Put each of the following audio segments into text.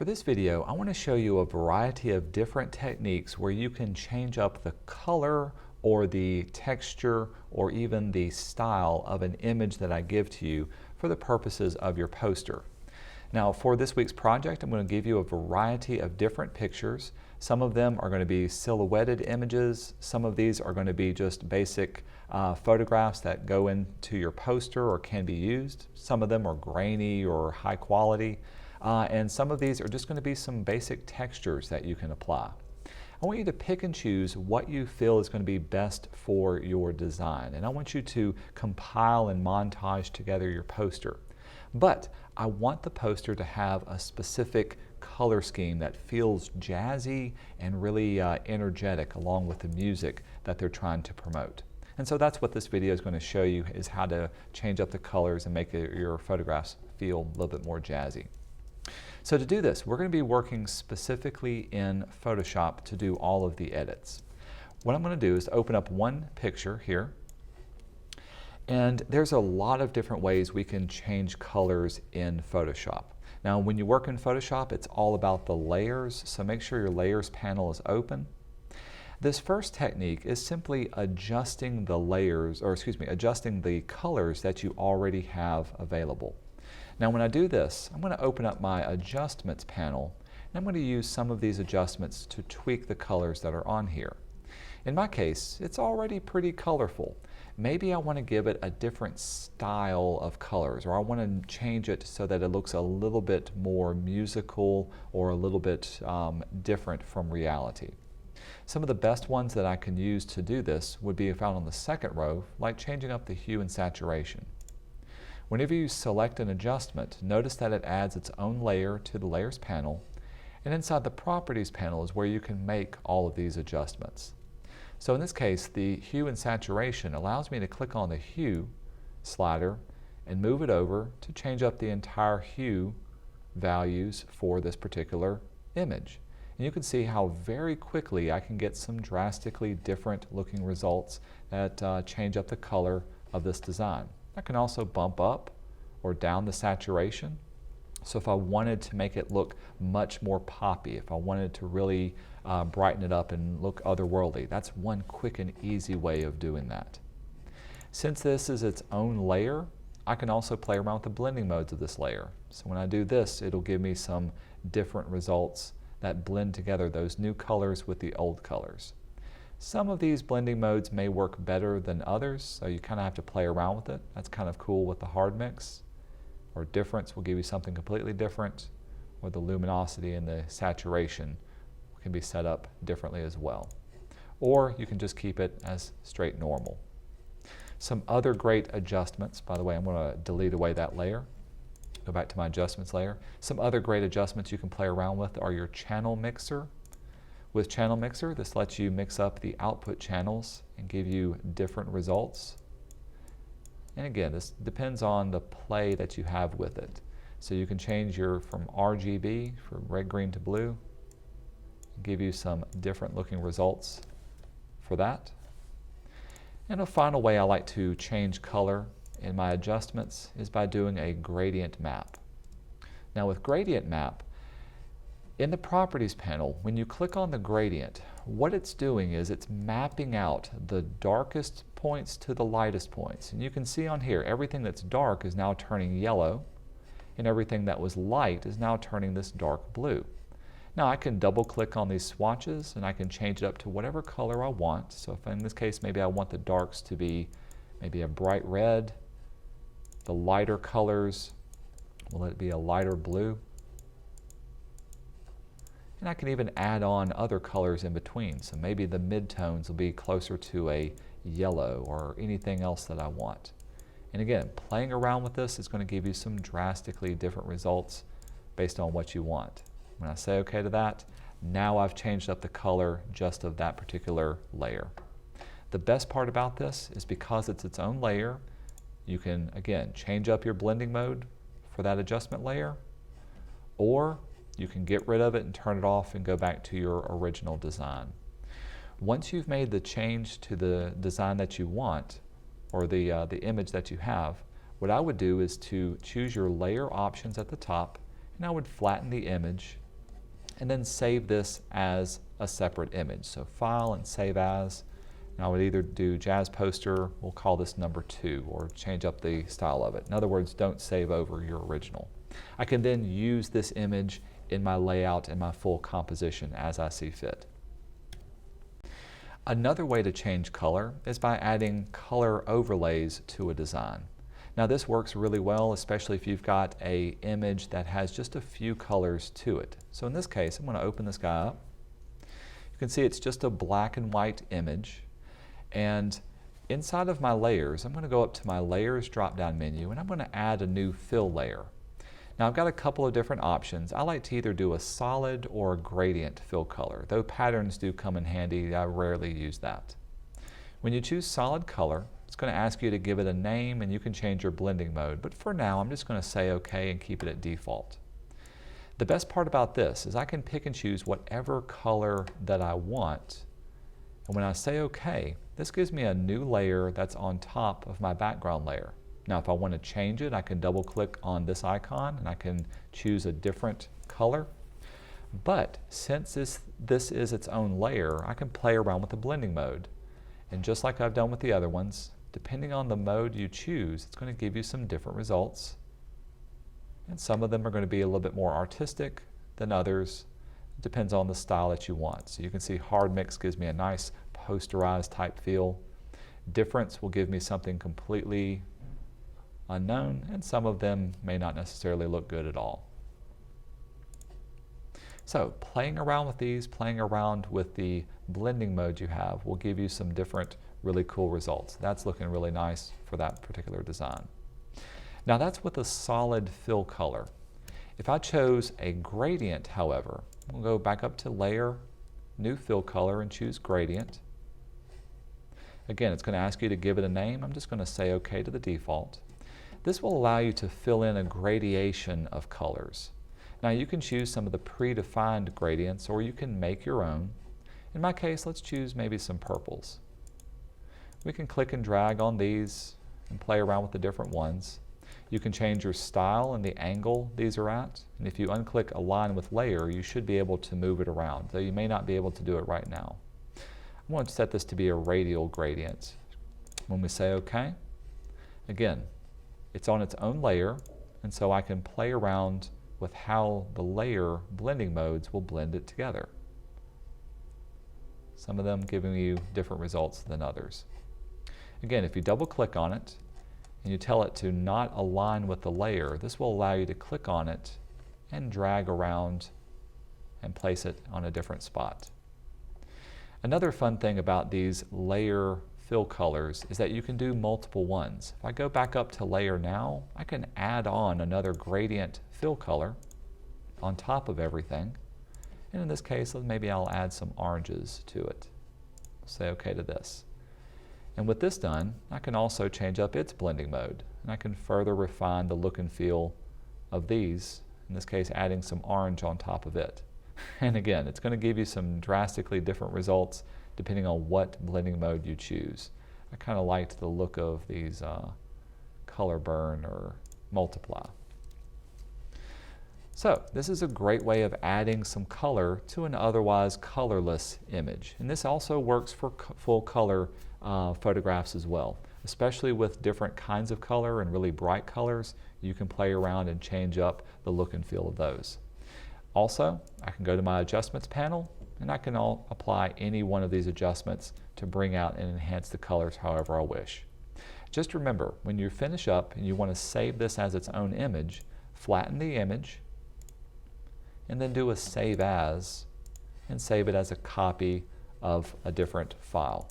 For this video, I want to show you a variety of different techniques where you can change up the color or the texture or even the style of an image that I give to you for the purposes of your poster. Now, for this week's project, I'm going to give you a variety of different pictures. Some of them are going to be silhouetted images. Some of these are going to be just basic photographs that go into your poster or can be used. Some of them are grainy or high quality. And some of these are just going to be some basic textures that you can apply. I want you to pick and choose what you feel is going to be best for your design. And I want you to compile and montage together your poster. But I want the poster to have a specific color scheme that feels jazzy and really energetic along with the music that they're trying to promote. And so that's what this video is going to show you, is how to change up the colors and make your photographs feel a little bit more jazzy. So to do this, we're going to be working specifically in Photoshop to do all of the edits. What I'm going to do is open up one picture here. And there's a lot of different ways we can change colors in Photoshop. Now, when you work in Photoshop, it's all about the layers, so make sure your layers panel is open. This first technique is simply adjusting the layers, or adjusting the colors that you already have available. Now, when I do this, I'm going to open up my adjustments panel, and I'm going to use some of these adjustments to tweak the colors that are on here. In my case, it's already pretty colorful. Maybe I want to give it a different style of colors, or I want to change it so that it looks a little bit more musical or a little bit different from reality. Some of the best ones that I can use to do this would be found on the second row, like changing up the hue and saturation. Whenever you select an adjustment, notice that it adds its own layer to the Layers panel, and inside the Properties panel is where you can make all of these adjustments. So in this case, the Hue and Saturation allows me to click on the Hue slider and move it over to change up the entire hue values for this particular image. And you can see how very quickly I can get some drastically different looking results that change up the color of this design. I can also bump up or down the saturation. So if I wanted to make it look much more poppy, if I wanted to really brighten it up and look otherworldly, that's one quick and easy way of doing that. Since this is its own layer, I can also play around with the blending modes of this layer. So when I do this, it'll give me some different results that blend together those new colors with the old colors. Some of these blending modes may work better than others, so you kind of have to play around with it. That's kind of cool with the hard mix. Or difference will give you something completely different, or the luminosity and the saturation can be set up differently as well. Or you can just keep it as straight normal. Some other great adjustments, by the way, I'm going to delete away that layer. Go back to my adjustments layer. Some other great adjustments you can play around with are your channel mixer. With Channel Mixer, this lets you mix up the output channels and give you different results. And again, this depends on the play that you have with it. So you can change from RGB, from red, green to blue, and give you some different looking results for that. And a final way I like to change color in my adjustments is by doing a gradient map. Now with gradient map, in the Properties panel, when you click on the gradient, what it's doing is it's mapping out the darkest points to the lightest points. And you can see on here, everything that's dark is now turning yellow, and everything that was light is now turning this dark blue. Now I can double click on these swatches and I can change it up to whatever color I want. So if in this case, maybe I want the darks to be maybe a bright red, the lighter colors, will it be a lighter blue? And I can even add on other colors in between. So maybe the midtones will be closer to a yellow or anything else that I want. And again, playing around with this is going to give you some drastically different results based on what you want. When I say OK to that, now I've changed up the color just of that particular layer. The best part about this is because it's its own layer, you can, again, change up your blending mode for that adjustment layer, or you can get rid of it and turn it off and go back to your original design. Once you've made the change to the design that you want, or the image that you have, what I would do is to choose your layer options at the top, and I would flatten the image and then save this as a separate image. So File and Save As. And I would either do Jazz Poster, we'll call this number 2, or change up the style of it. In other words, don't save over your original. I can then use this image in my layout and my full composition as I see fit. Another way to change color is by adding color overlays to a design. Now this works really well, especially if you've got an image that has just a few colors to it. So in this case, I'm going to open this guy up. You can see it's just a black and white image. And inside of my layers, I'm going to go up to my Layers drop-down menu, and I'm going to add a new fill layer. Now I've got a couple of different options. I like to either do a solid or a gradient fill color. Though patterns do come in handy, I rarely use that. When you choose solid color, it's going to ask you to give it a name, and you can change your blending mode. But for now, I'm just going to say OK and keep it at default. The best part about this is I can pick and choose whatever color that I want. And when I say OK, this gives me a new layer that's on top of my background layer. Now if I want to change it, I can double click on this icon and I can choose a different color. But since this is its own layer, I can play around with the blending mode. And just like I've done with the other ones, depending on the mode you choose, it's going to give you some different results. And some of them are going to be a little bit more artistic than others. It depends on the style that you want. So you can see hard mix gives me a nice posterized type feel. Difference will give me something completely unknown, and some of them may not necessarily look good at all. So playing around with these, playing around with the blending mode you have will give you some different really cool results. That's looking really nice for that particular design. Now that's with a solid fill color. If I chose a gradient, however, we'll go back up to Layer, New Fill Color, and choose Gradient. Again, it's going to ask you to give it a name. I'm just going to say OK to the default. This will allow you to fill in a gradation of colors. Now you can choose some of the predefined gradients, or you can make your own. In my case, let's choose maybe some purples. We can click and drag on these and play around with the different ones. You can change your style and the angle these are at. And if you unclick Align with Layer, you should be able to move it around, though you may not be able to do it right now. I'm going to set this to be a radial gradient. When we say OK, again, it's on its own layer, and so I can play around with how the layer blending modes will blend it together. Some of them giving you different results than others. Again, if you double click on it and you tell it to not align with the layer, this will allow you to click on it and drag around and place it on a different spot. Another fun thing about these layer fill colors is that you can do multiple ones. If I go back up to Layer now, I can add on another gradient fill color on top of everything. And in this case, maybe I'll add some oranges to it. Say OK to this. And with this done, I can also change up its blending mode. And I can further refine the look and feel of these, in this case adding some orange on top of it. And again, it's going to give you some drastically different results depending on what blending mode you choose. I kind of liked the look of these color burn or multiply. So this is a great way of adding some color to an otherwise colorless image. And this also works for full color photographs as well. Especially with different kinds of color and really bright colors, you can play around and change up the look and feel of those. Also, I can go to my adjustments panel and I can apply any one of these adjustments to bring out and enhance the colors however I wish. Just remember, when you finish up and you want to save this as its own image, flatten the image and then do a Save As and save it as a copy of a different file.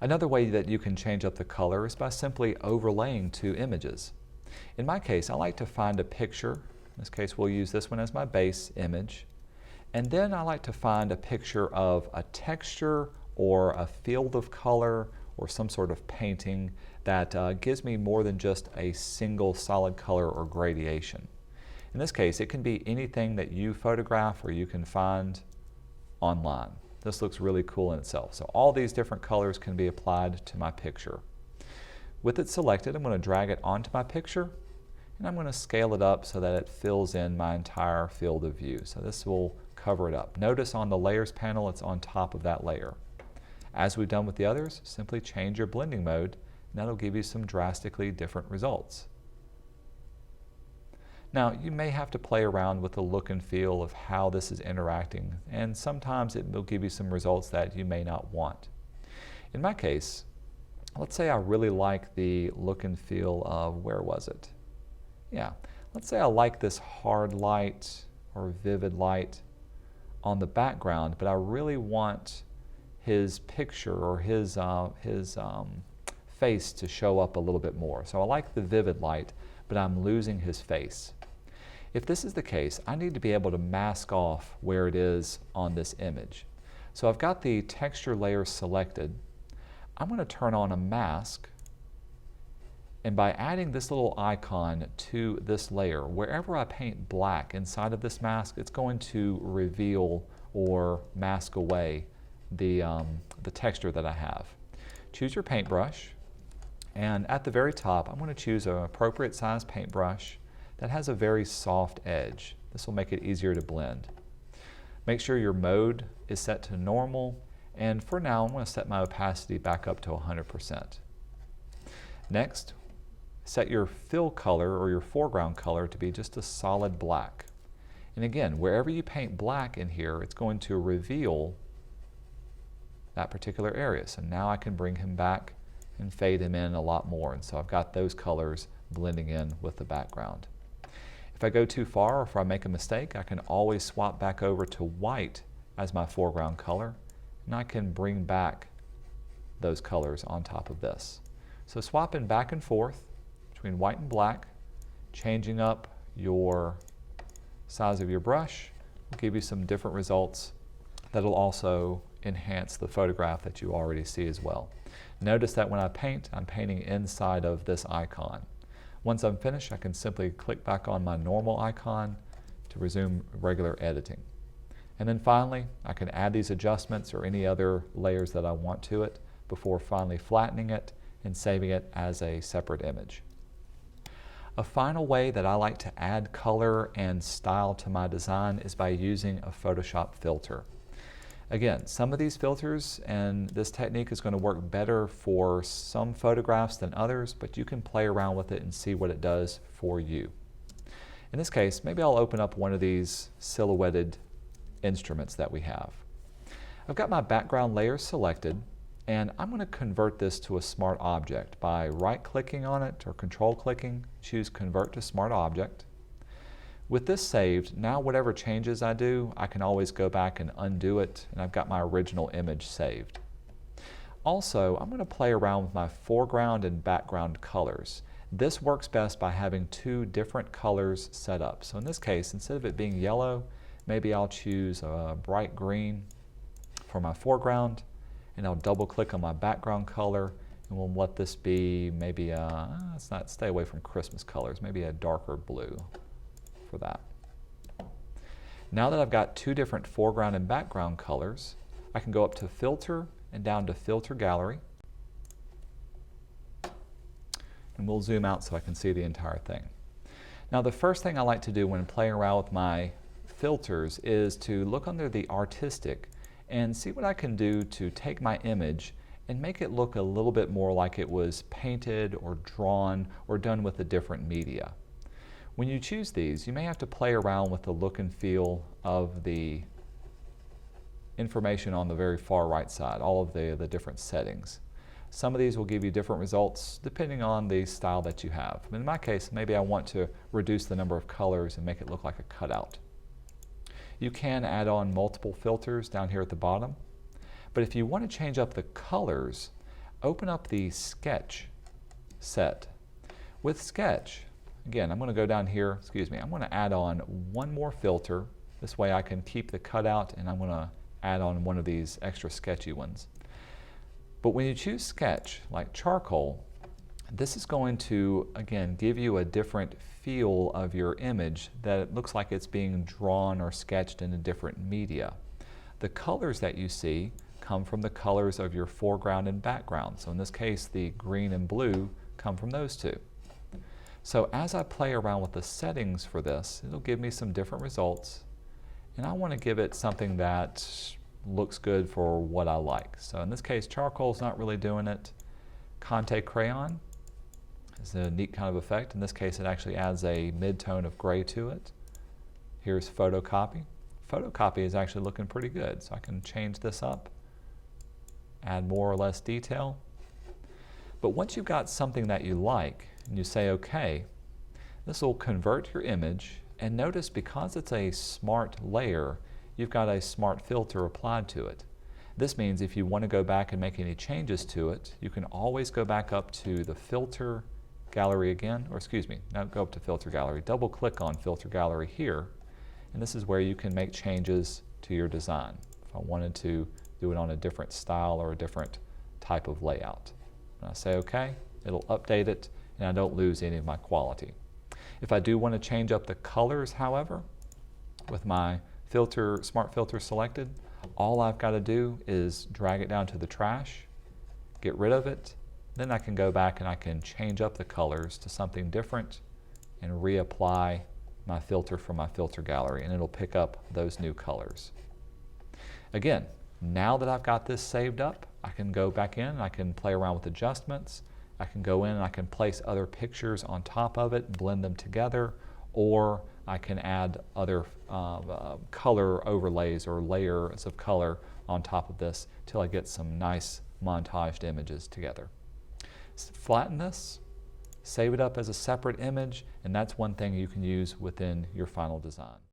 Another way that you can change up the color is by simply overlaying two images. In my case, I like to find a picture. In this case, we'll use this one as my base image. And then I like to find a picture of a texture or a field of color or some sort of painting that gives me more than just a single solid color or gradation. In this case, it can be anything that you photograph or you can find online. This looks really cool in itself. So all these different colors can be applied to my picture. With it selected, I'm going to drag it onto my picture. and I'm going to scale it up so that it fills in my entire field of view. So this will cover it up. Notice on the layers panel it's on top of that layer. As we've done with the others, simply change your blending mode and that'll give you some drastically different results. Now, you may have to play around with the look and feel of how this is interacting, and sometimes it will give you some results that you may not want. In my case, let's say I really like the look and feel of, where was it? Yeah, let's say I like this hard light or vivid light on the background, but I really want his picture or his face to show up a little bit more. So I like the vivid light, but I'm losing his face. If this is the case, I need to be able to mask off where it is on this image. So I've got the texture layer selected. I'm going to turn on a mask, and by adding this little icon to this layer, wherever I paint black inside of this mask, it's going to reveal or mask away the texture that I have. Choose your paintbrush, and at the very top I'm going to choose an appropriate size paintbrush that has a very soft edge. This will make it easier to blend. Make sure your mode is set to normal, and for now I'm going to set my opacity back up to 100%. Next, set your fill color or your foreground color to be just a solid black. And again, wherever you paint black in here, it's going to reveal that particular area. So now I can bring him back and fade him in a lot more. And so I've got those colors blending in with the background. If I go too far or if I make a mistake, I can always swap back over to white as my foreground color, and I can bring back those colors on top of this. So swapping back and forth between white and black, changing up your size of your brush will give you some different results that'll also enhance the photograph that you already see as well. Notice that when I paint, I'm painting inside of this icon. Once I'm finished, I can simply click back on my normal icon to resume regular editing. And then finally, I can add these adjustments or any other layers that I want to it before finally flattening it and saving it as a separate image. A final way that I like to add color and style to my design is by using a Photoshop filter. Again, some of these filters and this technique is going to work better for some photographs than others, but you can play around with it and see what it does for you. In this case, maybe I'll open up one of these silhouetted instruments that we have. I've got my background layer selected, and I'm going to convert this to a smart object by right-clicking on it or control-clicking, choose Convert to Smart Object. With this saved, now whatever changes I do, I can always go back and undo it, and I've got my original image saved. Also, I'm going to play around with my foreground and background colors. This works best by having two different colors set up. So in this case, instead of it being yellow, maybe I'll choose a bright green for my foreground, and I'll double click on my background color, and we'll let this be maybe stay away from Christmas colors, maybe a darker blue for that. Now that I've got two different foreground and background colors, I can go up to Filter and down to Filter Gallery. And we'll zoom out so I can see the entire thing. Now the first thing I like to do when playing around with my filters is to look under the Artistic and see what I can do to take my image and make it look a little bit more like it was painted or drawn or done with a different media. When you choose these, you may have to play around with the look and feel of the information on the very far right side, all of the different settings. Some of these will give you different results depending on the style that you have. In my case, maybe I want to reduce the number of colors and make it look like a cutout. You can add on multiple filters down here at the bottom, but if you want to change up the colors, open up the Sketch set. With Sketch, again, I'm going to go down here, I'm going to add on one more filter. This way I can keep the cutout, and I'm going to add on one of these extra sketchy ones. But when you choose Sketch, like charcoal, this is going to, again, give you a different feel of your image that it looks like it's being drawn or sketched in a different media. The colors that you see come from the colors of your foreground and background. So in this case, the green and blue come from those two. So as I play around with the settings for this, it'll give me some different results, and I want to give it something that looks good for what I like. So in this case, charcoal's not really doing it. Conte crayon is a neat kind of effect. In this case, it actually adds a mid-tone of gray to it. Here's photocopy. Photocopy is actually looking pretty good, so I can change this up, add more or less detail. But once you've got something that you like, and you say OK, this will convert your image, and notice because it's a smart layer, you've got a smart filter applied to it. This means if you want to go back and make any changes to it, you can always go back up to the filter gallery again, or excuse me, now go up to filter gallery, double click on filter gallery here, and this is where you can make changes to your design. If I wanted to do it on a different style or a different type of layout. When I say OK, it'll update it, and I don't lose any of my quality. If I do want to change up the colors, however, with my filter, smart filter selected, all I've got to do is drag it down to the trash, get rid of it, then I can go back and I can change up the colors to something different and reapply my filter from my filter gallery, and it'll pick up those new colors. Again, now that I've got this saved up, I can go back in and I can play around with adjustments. I can go in and I can place other pictures on top of it, blend them together, or I can add other color overlays or layers of color on top of this till I get some nice montaged images together. Flatten this, save it up as a separate image, and that's one thing you can use within your final design.